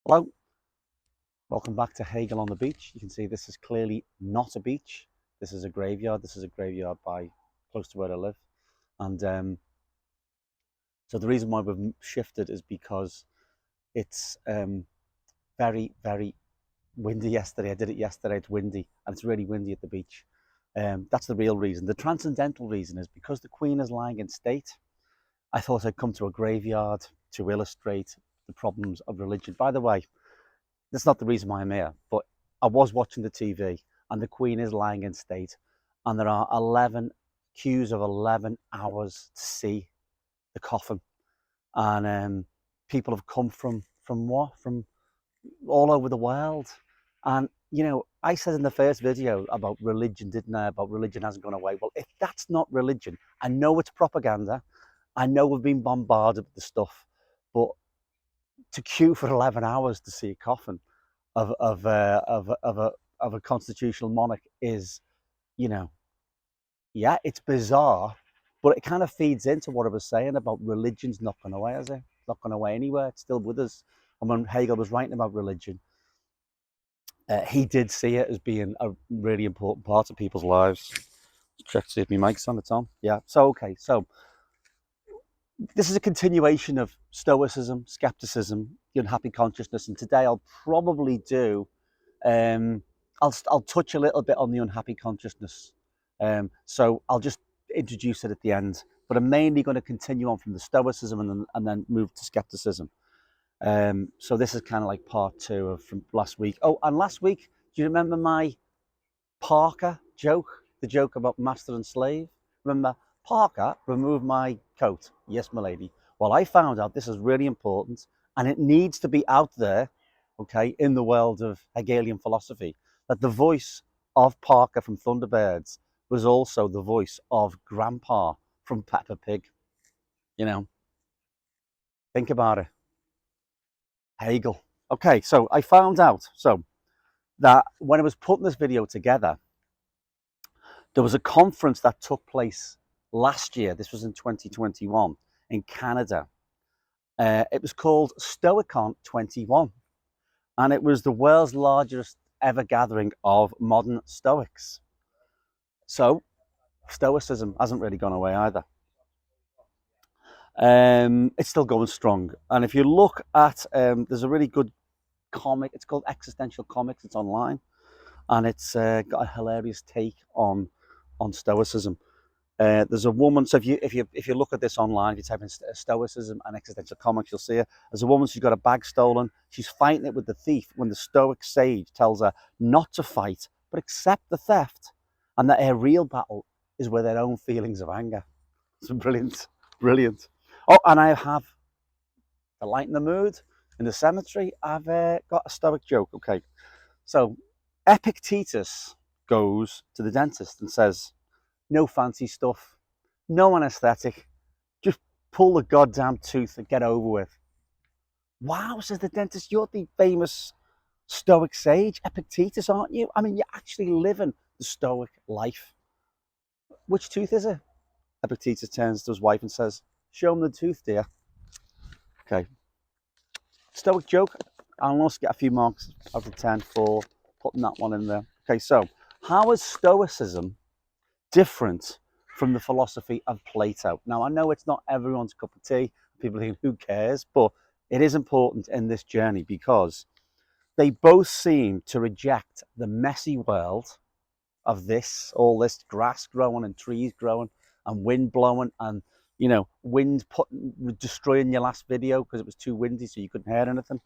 Hello, welcome back to Hegel on the beach. You can see this is clearly not a beach. This is a graveyard. This is a graveyard by close to where I live. And so the reason why we've shifted is because it's very, very windy yesterday. I did it yesterday. It's windy and it's really windy at the beach. That's the real reason. The transcendental reason is because the Queen is lying in state. I thought I'd come to a graveyard to illustrate the problems of religion. By the way, that's not the reason why I'm here, but I was watching the TV and the Queen is lying in state and there are 11 queues of 11 hours to see the coffin. And people have come from what? From all over the world. And, you know, I said in the first video about religion, didn't I? About religion hasn't gone away. Well, if that's not religion, I know it's propaganda. I know we've been bombarded with the stuff, but to queue for 11 hours to see a coffin of a constitutional monarch is, you know, yeah, it's bizarre, but it kind of feeds into what I was saying about religion's not going away, is it? It's not going away anywhere. It's still with us. And when Hegel was writing about religion, he did see it as being a really important part of people's lives. Check to see if my mic's on. It's on. Yeah. So okay. So this is a continuation of Stoicism, skepticism, the unhappy consciousness, and today I'll probably do. I'll touch a little bit on the unhappy consciousness. So I'll just introduce it at the end, but I'm mainly going to continue on from the Stoicism and then move to skepticism. So this is kind of like part two of from last week. Oh, and last week, do you remember my Parker joke? The joke about master and slave? Remember, Parker, remove my coat. Yes, my lady. Well, I found out this is really important and it needs to be out there, okay, in the world of Hegelian philosophy, that the voice of Parker from Thunderbirds was also the voice of Grandpa from Peppa Pig. You know, think about it. Hegel. Okay, so I found out that when I was putting this video together, there was a conference that took place last year. This was in 2021 in Canada. It was called Stoicon 21, and it was the world's largest ever gathering of modern Stoics. So Stoicism hasn't really gone away either. It's still going strong. And if you look at, there's a really good comic. It's called Existential Comics. It's online, and it's got a hilarious take on Stoicism. There's a woman. So if you look at this online, if you type in Stoicism and Existential Comics, you'll see her. There's a woman. She's got a bag stolen. She's fighting it with the thief when the Stoic sage tells her not to fight, but accept the theft, and that her real battle is with her own feelings of anger. It's brilliant, brilliant. Oh, and I have to lighten the mood in the cemetery. I've got a Stoic joke. Okay, so Epictetus goes to the dentist and says, "No fancy stuff, no anesthetic, just pull the goddamn tooth and get over with." "Wow," says the dentist, "you're the famous Stoic sage, Epictetus, aren't you? I mean, you're actually living the Stoic life. Which tooth is it?" Epictetus turns to his wife and says, "Show him the tooth, dear." Okay. Stoic joke. I almost get a few marks out of 10 for putting that one in there. Okay, so how is Stoicism different from the philosophy of Plato? Now, I know it's not everyone's cup of tea. People think, who cares? But it is important in this journey because they both seem to reject the messy world of all this grass growing and trees growing and wind blowing and, you know, wind destroying your last video because it was too windy so you couldn't hear anything.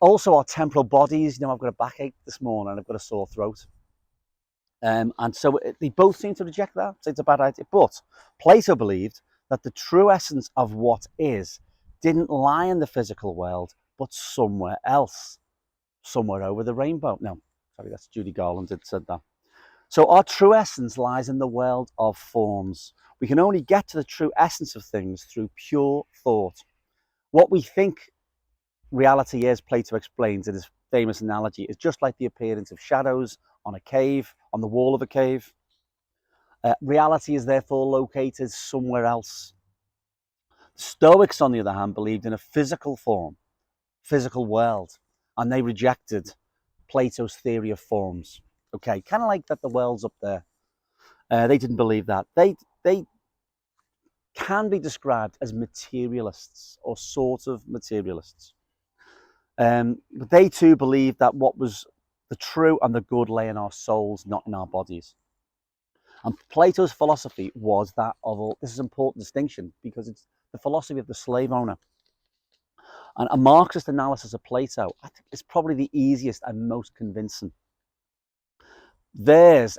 Also our temporal bodies. You know, I've got a backache this morning and I've got a sore throat. And so they both seem to reject that. So it's a bad idea. But Plato believed that the true essence of what is didn't lie in the physical world, but somewhere else, somewhere over the rainbow. No, sorry, that's Judy Garland that said that. So our true essence lies in the world of forms. We can only get to the true essence of things through pure thought. What we think reality is, Plato explains in his famous analogy, is just like the appearance of shadows on a cave, on the wall of a cave. Reality is therefore located somewhere else. The Stoics, on the other hand, believed in a physical form, physical world, and they rejected Plato's theory of forms. Okay, kind of like that the world's up there. They didn't believe that. They can be described as materialists or sort of materialists. But they too believed that what was the true and the good lay in our souls, not in our bodies. And Plato's philosophy was that of all, this is an important distinction because it's the philosophy of the slave owner. And a Marxist analysis of Plato, I think, is probably the easiest and most convincing. There's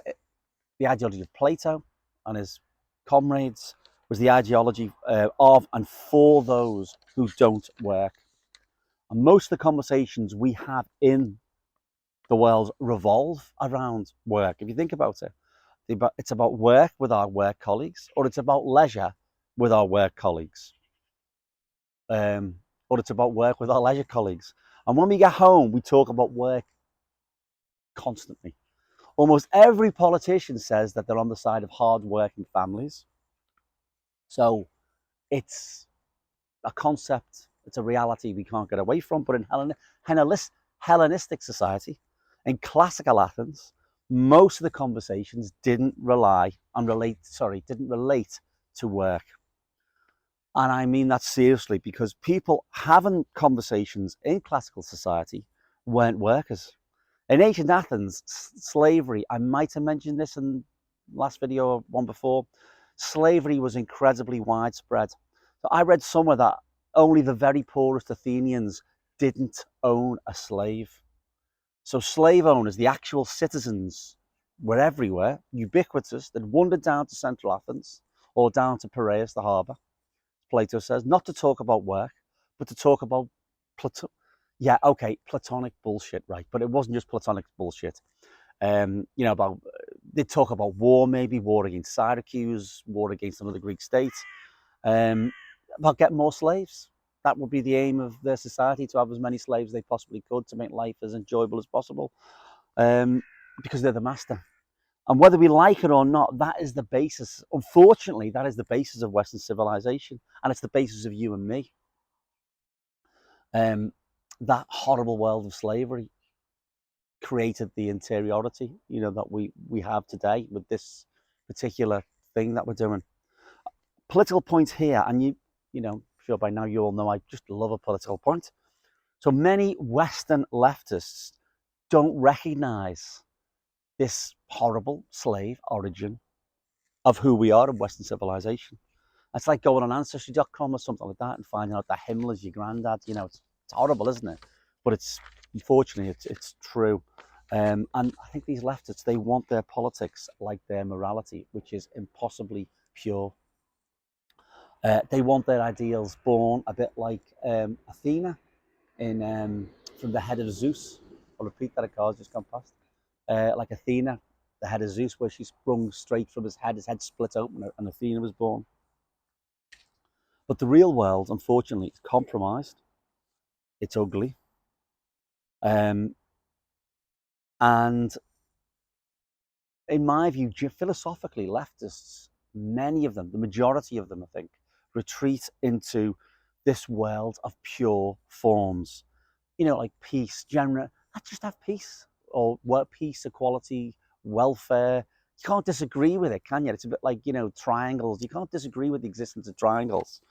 the ideology of Plato and his comrades was the ideology of and for those who don't work. And most of the conversations we have in the world revolve around work. If you think about it, it's about work with our work colleagues, or it's about leisure with our work colleagues, or it's about work with our leisure colleagues. And when we get home, we talk about work constantly. Almost every politician says that they're on the side of hard-working families. So it's a concept, it's a reality we can't get away from. But in Hellenistic society, in classical Athens, most of the conversations didn't relate to work. And I mean that seriously, because people having conversations in classical society weren't workers. In ancient Athens, slavery, I might have mentioned this in the last video or one before, slavery was incredibly widespread. So I read somewhere that only the very poorest Athenians didn't own a slave. So slave owners, the actual citizens, were everywhere, ubiquitous. They'd wandered down to central Athens or down to Piraeus, the harbour, Plato says, not to talk about work, but to talk about platonic bullshit, right? But it wasn't just platonic bullshit. They'd talk about war, maybe war against Syracuse, war against another Greek state, about getting more slaves. That would be the aim of their society, to have as many slaves as they possibly could to make life as enjoyable as possible, because they're the master. And whether we like it or not, that is the basis. Unfortunately, that is the basis of Western civilization, and it's the basis of you and me. That horrible world of slavery created the interiority, that we have today with this particular thing that we're doing. Political point here, and sure by now you all know I just love a political point. So many Western leftists don't recognize this horrible slave origin of who we are in Western civilization. It's like going on Ancestry.com or something like that and finding out that Himmler's your granddad. It's horrible, isn't it? But unfortunately, it's true. And I think these leftists, they want their politics like their morality, which is impossibly pure. They want their ideals born a bit like Athena from the head of Zeus. I'll repeat that, a card's just gone past. Like Athena, the head of Zeus, where she sprung straight from his head split open, and Athena was born. But the real world, unfortunately, is compromised. It's ugly. And in my view, philosophically, leftists, many of them, the majority of them, I think, retreat into this world of pure forms. Like peace, let's just have peace, or work, peace, equality, welfare. You can't disagree with it, can you? It's a bit like, triangles. You can't disagree with the existence of triangles.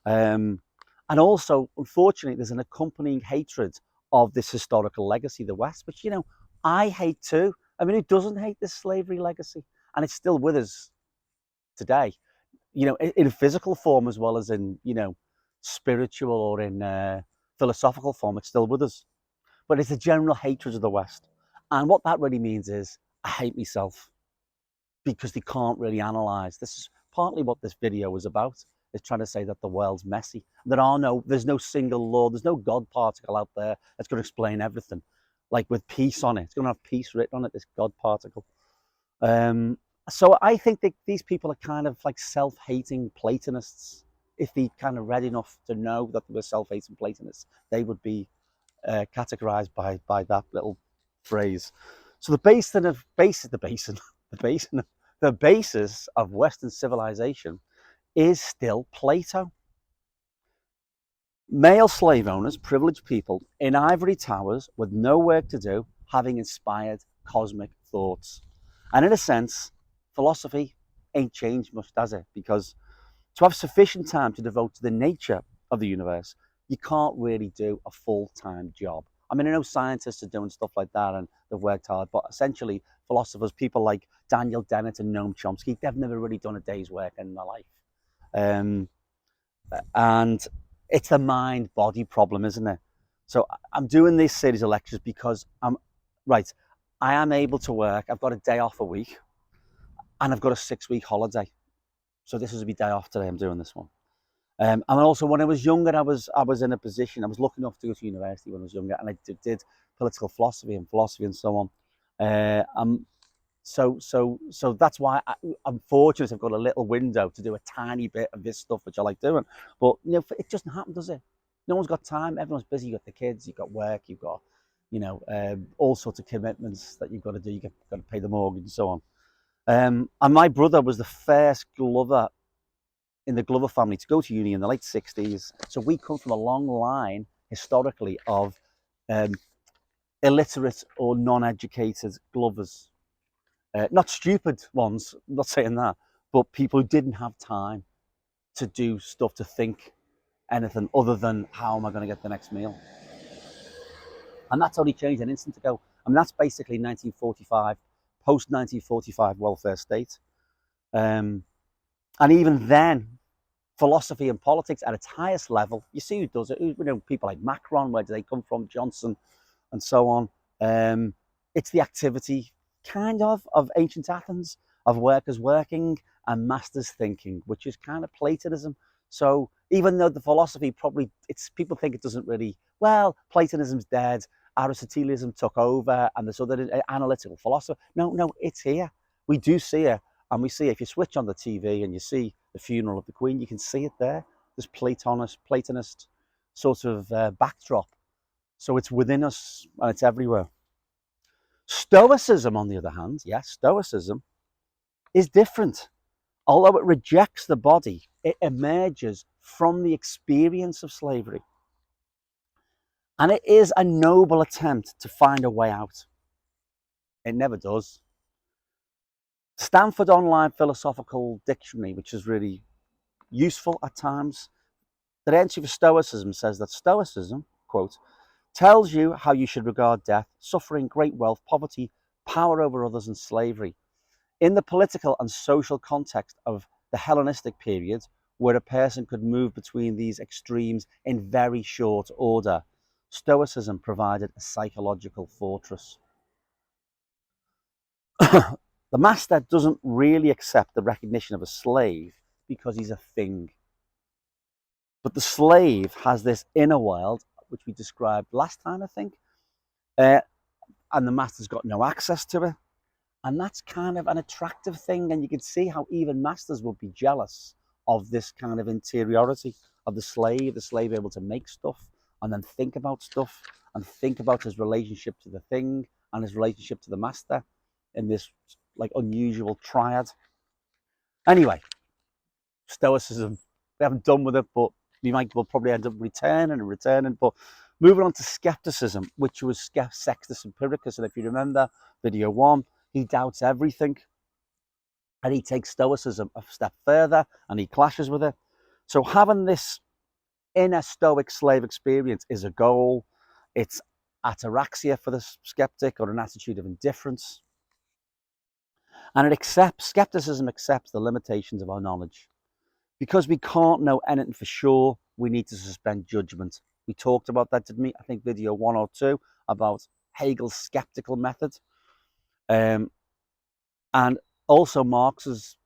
And also, unfortunately, there's an accompanying hatred of this historical legacy, the West, which, I hate too. I mean, who doesn't hate this slavery legacy? And it's still with us today, in physical form as well as in, spiritual or in philosophical form. It's still with us. But it's a general hatred of the West. And what that really means is I hate myself, because they can't really analyze. This is partly what this video is about, is trying to say that the world's messy. There's no single law, there's no God particle out there that's going to explain everything. Like with peace on it. It's going to have peace written on it, this God particle. So I think that these people are kind of like self-hating Platonists. If they kind of read enough to know that they were self-hating Platonists, they would be categorized by that little phrase. So the basis of Western civilization is still Plato. Male slave owners, privileged people in ivory towers with no work to do, having inspired cosmic thoughts. And in a sense, philosophy ain't changed much, does it? Because to have sufficient time to devote to the nature of the universe, you can't really do a full-time job. I mean, I know scientists are doing stuff like that and they've worked hard, but essentially philosophers, people like Daniel Dennett and Noam Chomsky, they've never really done a day's work in their life. Um, and it's a mind-body problem, isn't it? So I'm doing this series of lectures because right. I am able to work. I've got a day off a week, and I've got a 6-week holiday. So this is my day off today. I'm doing this one. And also, when I was younger, I was in a position. I was lucky enough to go to university when I was younger, and I did political philosophy and so on. So that's why I'm fortunate. I've got a little window to do a tiny bit of this stuff, which I like doing. But it doesn't happen, does it? No one's got time. Everyone's busy. You've got the kids. You've got work. You've got all sorts of commitments that you've got to do. You've got to pay the mortgage and so on. And my brother was the first Glover in the Glover family to go to uni in the late 60s. So we come from a long line historically of illiterate or non-educated Glovers. Not stupid ones, I'm not saying that, but people who didn't have time to do stuff, to think anything other than how am I going to get the next meal. And that's only changed an instant ago. I mean, that's basically 1945, post-1945 welfare state. And even then, philosophy and politics at its highest level, you see who does it. People like Macron, where do they come from, Johnson, and so on. It's the activity, kind of ancient Athens, of workers working and masters thinking, which is kind of Platonism. So even though the philosophy people think it doesn't really, well, Platonism's dead, Aristotelianism took over, and this other analytical philosophy. No, it's here. We do see it, and we see it. If you switch on the TV and you see the funeral of the Queen, you can see it there. This Platonist sort of backdrop. So it's within us and it's everywhere. Stoicism, on the other hand, yes, Stoicism is different. Although it rejects the body, it emerges from the experience of slavery. And it is a noble attempt to find a way out. It never does. Stanford Online Philosophical Dictionary, which is really useful at times, the entry for Stoicism says that Stoicism, quote, tells you how you should regard death, suffering, great wealth, poverty, power over others, and slavery. In the political and social context of the Hellenistic period, where a person could move between these extremes in very short order, Stoicism provided a psychological fortress. The master doesn't really accept the recognition of a slave because he's a thing. But the slave has this inner world, which we described last time, I think, and the master's got no access to it. And that's kind of an attractive thing. And you can see how even masters would be jealous of this kind of interiority of the slave able to make stuff and then think about stuff and think about his relationship to the thing and his relationship to the master in this like unusual triad. Anyway, Stoicism, we haven't done with it, but we'll probably end up returning. But moving on to skepticism, which was Sextus Empiricus. And if you remember video 1, he doubts everything. And he takes Stoicism a step further and he clashes with it. So having this inner Stoic slave experience is a goal. It's ataraxia for the skeptic, or an attitude of indifference. And skepticism accepts the limitations of our knowledge. Because we can't know anything for sure, we need to suspend judgment. We talked about that, didn't we? I think video 1 or 2 about Hegel's skeptical method. And also Marx's,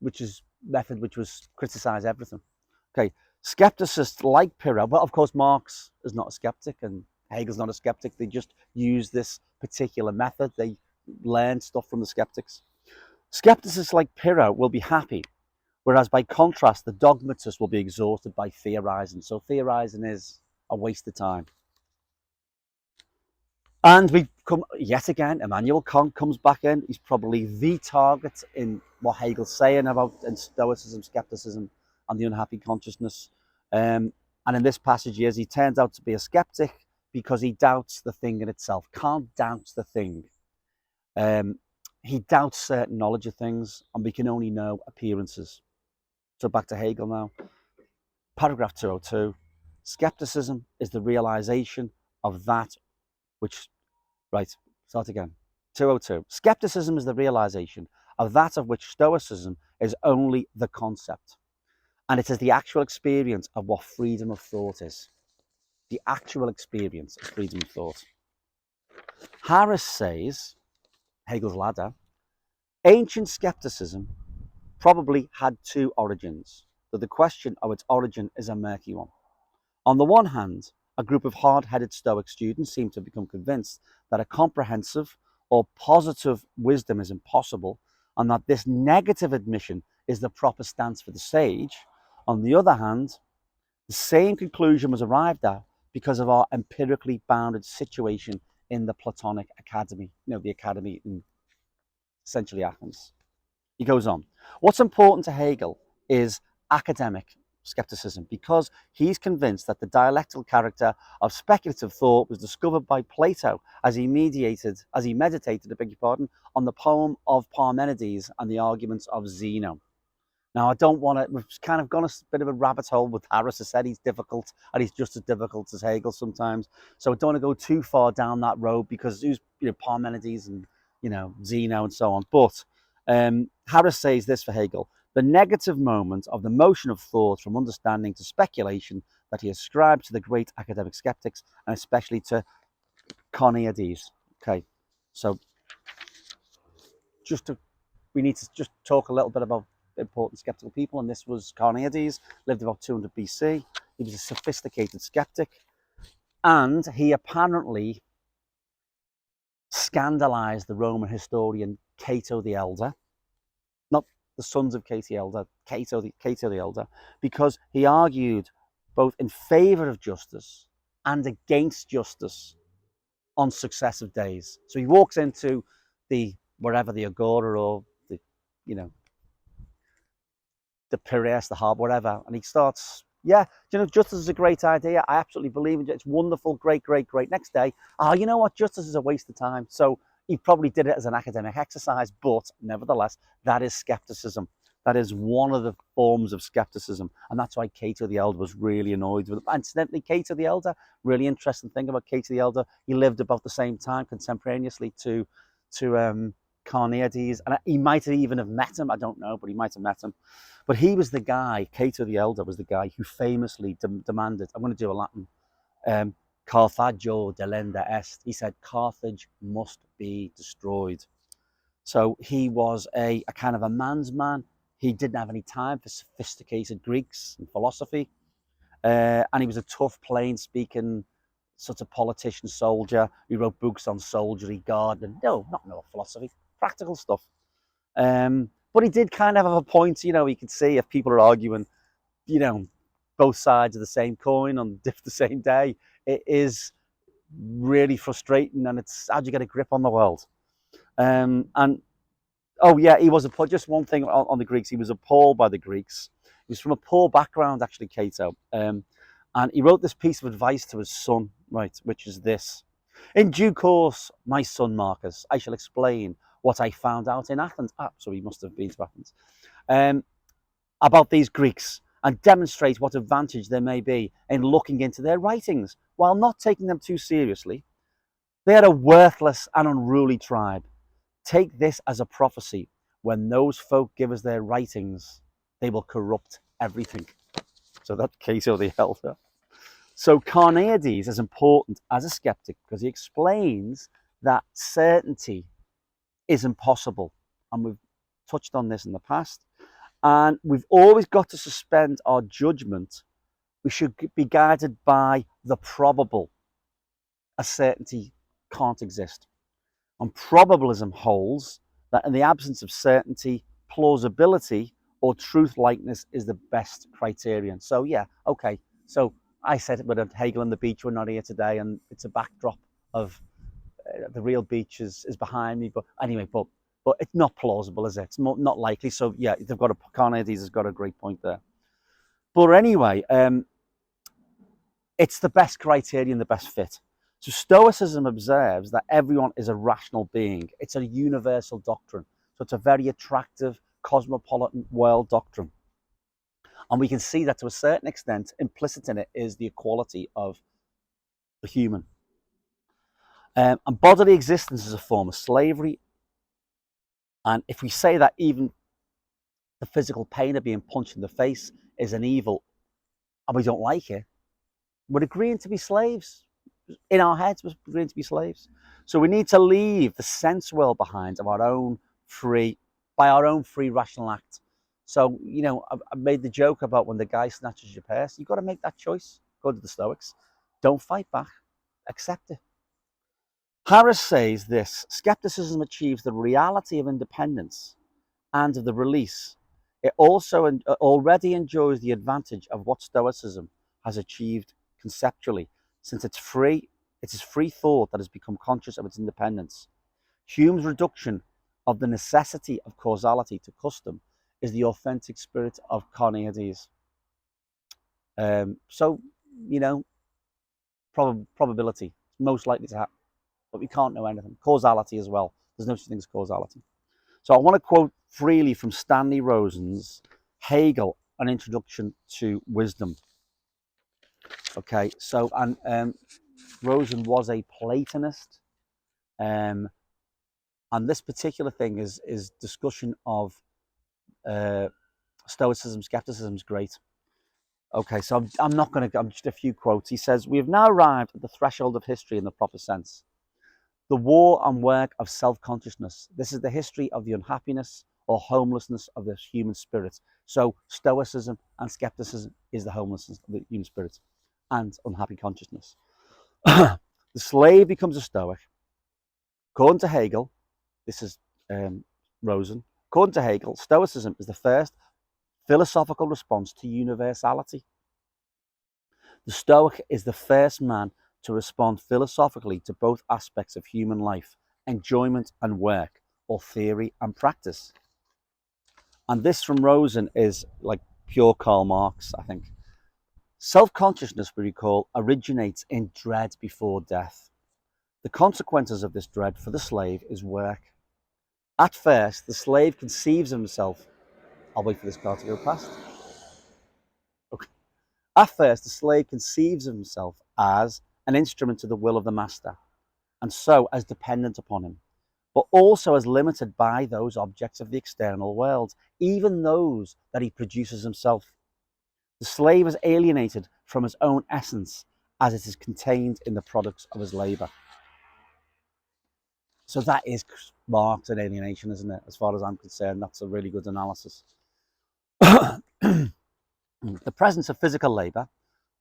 method, which was criticize everything. Okay, skepticists like Pyrrho, well, of course, Marx is not a skeptic and Hegel's not a skeptic. They just use this particular method. They learn stuff from the skeptics. Skepticists like Pyrrho will be happy, whereas by contrast, the dogmatists will be exhausted by theorizing. So theorizing is a waste of time. And we come yet again, Immanuel Kant comes back in. He's probably the target in what Hegel's saying about in Stoicism, skepticism, and the unhappy consciousness. And And in this passage, he turns out to be a skeptic because he doubts the thing in itself. Kant doubts the thing. He doubts certain knowledge of things, and we can only know appearances. So back to Hegel now. Paragraph 202. Skepticism is the realization of that which, right, start again. 202. Skepticism is the realization of that of which Stoicism is only the concept. And it is the actual experience of what freedom of thought is. The actual experience of freedom of thought. Harris says, Hegel's ladder, ancient skepticism probably had two origins, though the question of its origin is a murky one. On the one hand, a group of hard-headed Stoic students seem to become convinced that a comprehensive or positive wisdom is impossible, and that this negative admission is the proper stance for the sage. On the other hand, the same conclusion was arrived at because of our empirically bounded situation in the Platonic academy, the academy in essentially Athens. He goes on. What's important to Hegel is academic skepticism, because he's convinced that the dialectical character of speculative thought was discovered by Plato as he meditated, on the poem of Parmenides and the arguments of Zeno. Now, I don't want to, we've kind of gone a bit of a rabbit hole with Harris. I said he's difficult, and he's just as difficult as Hegel sometimes. So I don't want to go too far down that road, because who's, Parmenides and, Zeno and so on. But Harris says this for Hegel: the negative moment of the motion of thought from understanding to speculation that he ascribed to the great academic skeptics, and especially to Carneades. Okay, so we need to just talk a little bit about important skeptical people, and this was Carneades, lived about 200 BC. He was a sophisticated skeptic, and he apparently scandalized the Roman historian Cato the Elder, not the sons of Cato the Elder, because he argued both in favor of justice and against justice on successive days. So he walks into the Agora, or the Piraeus, the harbour, whatever, and he starts, justice is a great idea. I absolutely believe in it. It's wonderful, great. Next day, you know what? Justice is a waste of time. So he probably did it as an academic exercise, but nevertheless, that is skepticism. That is one of the forms of skepticism, and that's why Cato the Elder was really annoyed with it. Incidentally, Cato the Elder, really interesting thing about Cato the Elder, he lived about the same time, contemporaneously to Carneades, and he might even have met him. I don't know, but he might have met him. But he was the guy, Cato the Elder was the guy who famously demanded, I'm going to do a Latin, Carthagio delenda est. He said, Carthage must be destroyed. So he was a kind of a man's man. He didn't have any time for sophisticated Greeks and philosophy. And he was a tough, plain-speaking sort of politician, soldier. He wrote books on soldiery, gardening. No philosophy, practical stuff. But he did kind of have a point. You could see if people are arguing, both sides of the same coin on the same day, it is really frustrating, and it's how do you get a grip on the world? And he was just one thing on the Greeks. He was appalled by the Greeks. He was from a poor background, actually, Cato. And he wrote this piece of advice to his son, right, which is this: in due course, my son Marcus, I shall explain what I found out in Athens. So he must have been to Athens. About these Greeks, and demonstrate what advantage there may be in looking into their writings, while not taking them too seriously. They are a worthless and unruly tribe. Take this as a prophecy. When those folk give us their writings, they will corrupt everything. So that's Cato the Elder. So Carneades is important as a skeptic because he explains that certainty is impossible. And we've touched on this in the past. And we've always got to suspend our judgment. We should be guided by the probable. A certainty can't exist. And probabilism holds that in the absence of certainty, plausibility or truth likeness is the best criterion. So So I said it with Hegel on the beach. We're not here today, and it's a backdrop of the real beach is behind me. But anyway, but it's not plausible, is it? It's not likely. So Carneades has got a great point there. But anyway, It's the best criterion, the best fit. So Stoicism observes that everyone is a rational being. It's a universal doctrine. So it's a very attractive, cosmopolitan world doctrine. And we can see that to a certain extent, implicit in it is the equality of the human. And bodily existence is a form of slavery. And if we say that even the physical pain of being punched in the face is an evil and we don't like it, we're agreeing to be slaves. In our heads, we're agreeing to be slaves. So we need to leave the sense world behind of our own free rational act. So, you know, I made the joke about when the guy snatches your purse, you've got to make that choice. Go to the Stoics. Don't fight back. Accept it. Harris says this: skepticism achieves the reality of independence and of the release. It also already enjoys the advantage of what Stoicism has achieved conceptually, since it is free thought that has become conscious of its independence. Hume's reduction of the necessity of causality to custom is the authentic spirit of Carneades. So, you know, probability, most likely to happen, but we can't know anything. Causality as well. There's no such thing as causality. So I want to quote freely from Stanley Rosen's Hegel, An Introduction to Wisdom. Okay, so Rosen was a Platonist, and this particular thing is discussion of Stoicism, skepticism is great. Okay, so I'm not going to. I'm just a few quotes. He says, "We have now arrived at the threshold of history in the proper sense. The war and work of self-consciousness. This is the history of the unhappiness or homelessness of the human spirit." So Stoicism and skepticism is the homelessness of the human spirit and unhappy consciousness. The slave becomes a Stoic. According to Hegel, this is Rosen, according to Hegel, Stoicism is the first philosophical response to universality. The Stoic is the first man to respond philosophically to both aspects of human life, enjoyment and work, or theory and practice. And this from Rosen is like pure Karl Marx, I think. Self-consciousness, we recall, originates in dread before death. The consequences of this dread for the slave is work. At first, the slave conceives of himself. I'll wait for this car to go past. Okay. At first, the slave conceives of himself as an instrument to the will of the master, and so as dependent upon him, but also as limited by those objects of the external world, even those that he produces himself. The slave is alienated from his own essence as it is contained in the products of his labor. So that is Marx and alienation, isn't it? As far as I'm concerned, that's a really good analysis. The presence of physical labor,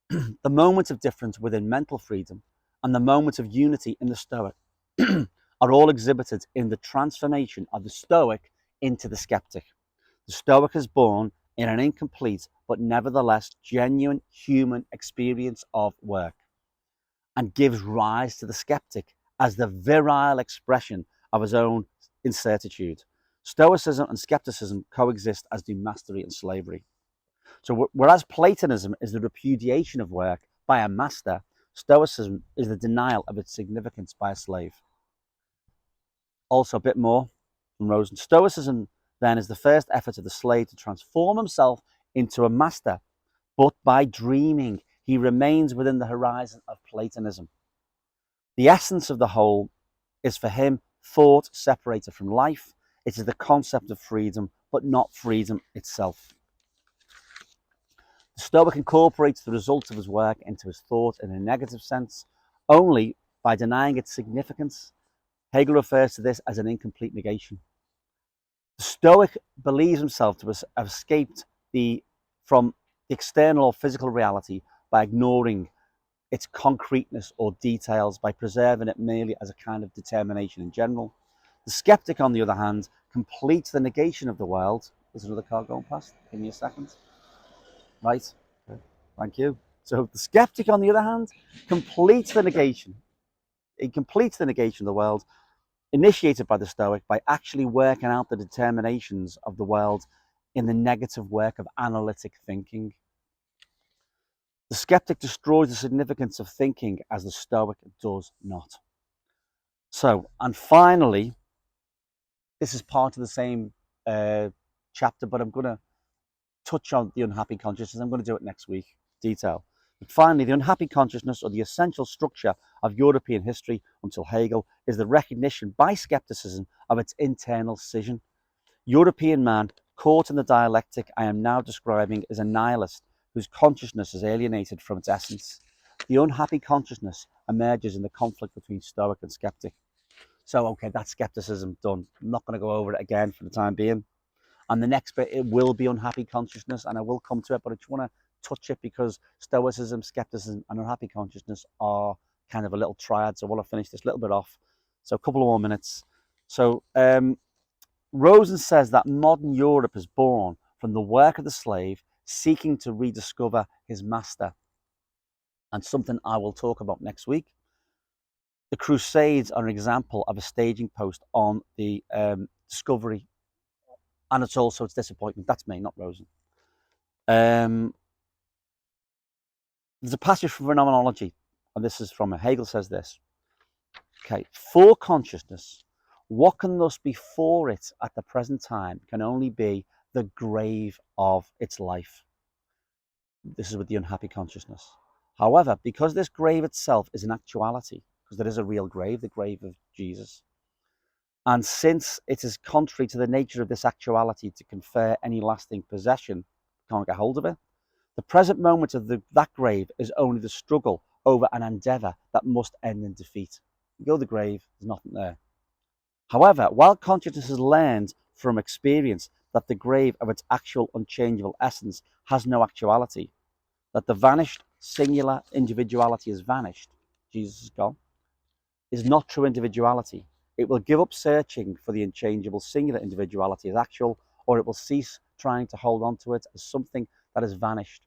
the moment of difference within mental freedom, and the moment of unity in the Stoic are all exhibited in the transformation of the Stoic into the skeptic. The Stoic is born in an incomplete but nevertheless genuine human experience of work, and gives rise to the skeptic as the virile expression of his own incertitude. Stoicism and skepticism coexist, as do mastery and slavery. So whereas Platonism is the repudiation of work by a master, Stoicism is the denial of its significance by a slave. Also a bit more from Rosen. Stoicism then is the first effort of the slave to transform himself into a master, but by dreaming, he remains within the horizon of Platonism. The essence of the whole is for him thought separated from life. It is the concept of freedom, but not freedom itself. The Stoic incorporates the results of his work into his thought in a negative sense, only by denying its significance. Hegel refers to this as an incomplete negation. The Stoic believes himself to have escaped from the external or physical reality by ignoring its concreteness or details, by preserving it merely as a kind of determination in general. The skeptic, on the other hand, completes the negation of the world. There's another car going past. Give me a second. Right. Thank you. So the skeptic, on the other hand, completes the negation. He completes the negation of the world initiated by the Stoic by actually working out the determinations of the world in the negative work of analytic thinking. The skeptic destroys the significance of thinking as the Stoic does not. So, and finally, this is part of the same chapter, but I'm going to touch on the unhappy consciousness. I'm going to do it next week, detail. But finally, the unhappy consciousness, or the essential structure of European history until Hegel, is the recognition by skepticism of its internal scission. European man, caught in the dialectic I am now describing, is a nihilist whose consciousness is alienated from its essence. The unhappy consciousness emerges in the conflict between Stoic and skeptic. So, okay, that's skepticism done. I'm not going to go over it again for the time being. And the next bit, it will be unhappy consciousness, and I will come to it, but I just want to touch it because Stoicism, skepticism, and unhappy consciousness are kind of a little triad. So I want to finish this little bit off. So a couple of more minutes. So Rosen says that modern Europe is born from the work of the slave seeking to rediscover his master, and something I will talk about next week. The Crusades are an example of a staging post on the discovery, and it's disappointment. That's me, not Rosen. There's a passage from Phenomenology, and this is from Hegel says this. Okay, for consciousness, what can thus be for it at the present time can only be the grave of its life. This is with the unhappy consciousness. However, because this grave itself is an actuality, because there is a real grave, the grave of Jesus, and since it is contrary to the nature of this actuality to confer any lasting possession, can't get hold of it, the present moment of that grave is only the struggle over an endeavour that must end in defeat. You go to the grave, there's nothing there. However, while consciousness has learned from experience that the grave of its actual unchangeable essence has no actuality, that the vanished singular individuality is vanished, Jesus is gone, is not true individuality. It will give up searching for the unchangeable singular individuality as actual, or it will cease trying to hold on to it as something that has vanished.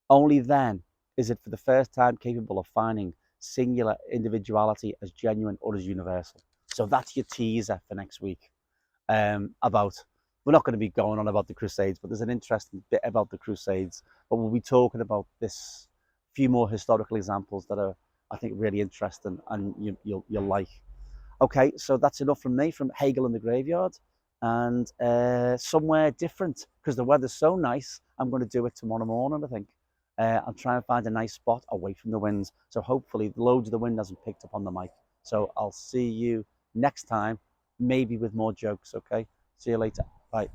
Only then is it for the first time capable of finding singular individuality as genuine or as universal. So that's your teaser for next week. About, we're not going to be going on about the Crusades, but there's an interesting bit about the Crusades. But we'll be talking about this few more historical examples that are, I think, really interesting and you'll like. Okay, so that's enough from me, from Hegel in the Graveyard, and somewhere different because the weather's so nice. I'm going to do it tomorrow morning, I think. I'll try and find a nice spot away from the winds. So hopefully loads of the wind hasn't picked up on the mic. So I'll see you next time, maybe with more jokes, okay? See you later. Bye.